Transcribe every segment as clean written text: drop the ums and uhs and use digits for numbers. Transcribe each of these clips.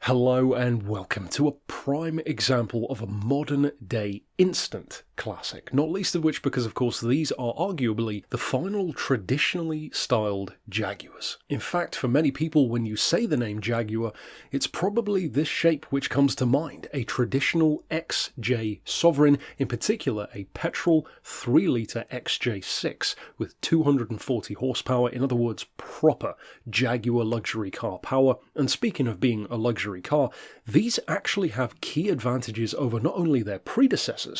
Hello and welcome to a prime example of a modern day instant classic, not least of which because of course these are arguably the final traditionally styled Jaguars. In fact, for many people when you say the name Jaguar, it's probably this shape which comes to mind, a traditional XJ Sovereign, in particular a petrol 3-litre XJ6 with 240 horsepower, in other words proper Jaguar luxury car power. And speaking of being a luxury car, these actually have key advantages over not only their predecessors,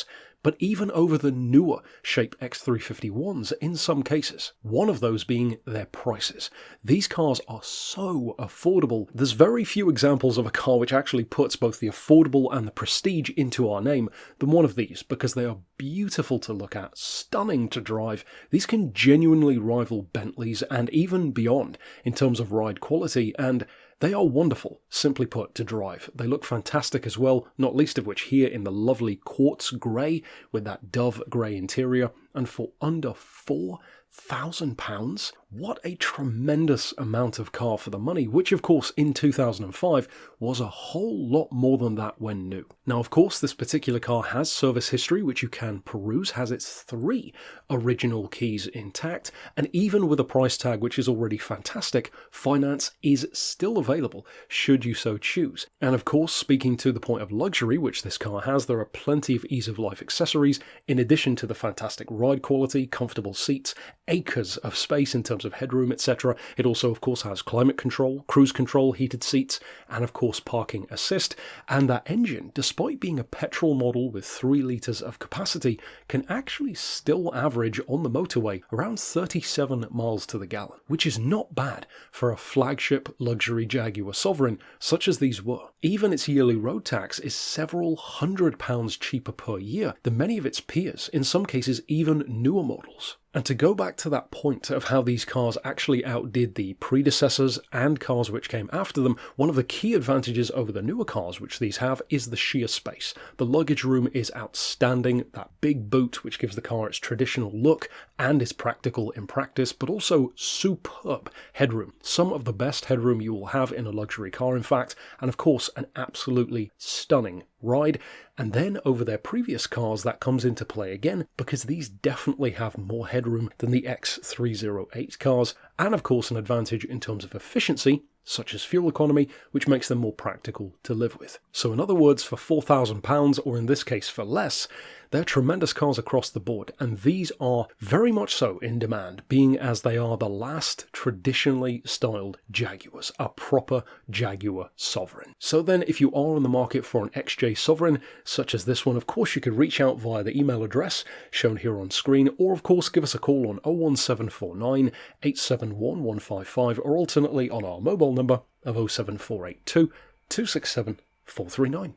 but even over the newer shape X351s in some cases. One of those being their prices. These cars are so affordable. There's very few examples of a car which actually puts both the affordable and the prestige into our name than one of these, because they are beautiful to look at, stunning to drive. These can genuinely rival Bentleys and even beyond in terms of ride quality, and they are wonderful, simply put, to drive. They look fantastic as well, not least of which here in the lovely quartz grey with that dove grey interior, and for under £4,000. What a tremendous amount of car for the money, which of course in 2005 was a whole lot more than that when new. Now of course this particular car has service history which you can peruse, has its 3 original keys intact, and even with a price tag which is already fantastic, finance is still available should you so choose. And of course, speaking to the point of luxury which this car has, there are plenty of ease of life accessories in addition to the fantastic ride quality, comfortable seats, acres of space in terms of headroom, etc. It also of course has climate control, cruise control, heated seats, and of course parking assist. And that engine, despite being a petrol model with 3 litres of capacity, can actually still average on the motorway around 37 miles to the gallon, which is not bad for a flagship luxury Jaguar Sovereign such as these were. Even its yearly road tax is several £100 cheaper per year than many of its peers, in some cases even newer models. And to go back to that point of how these cars actually outdid the predecessors and cars which came after them, one of the key advantages over the newer cars which these have is the sheer space. The luggage room is outstanding, that big boot which gives the car its traditional look and is practical in practice, but also superb headroom. Some of the best headroom you will have in a luxury car in fact, and of course an absolutely stunning ride. And then over their previous cars that comes into play again, because these definitely have more headroom than the X308 cars, and of course an advantage in terms of efficiency, such as fuel economy, which makes them more practical to live with. So in other words, for £4,000, or in this case for less, they're tremendous cars across the board, and these are very much so in demand, being as they are the last traditionally styled Jaguars, a proper Jaguar Sovereign. So then, if you are on the market for an XJ Sovereign, such as this one, of course you could reach out via the email address shown here on screen, or of course give us a call on 01749 871 155, or alternately on our mobile number of 07482 267 439.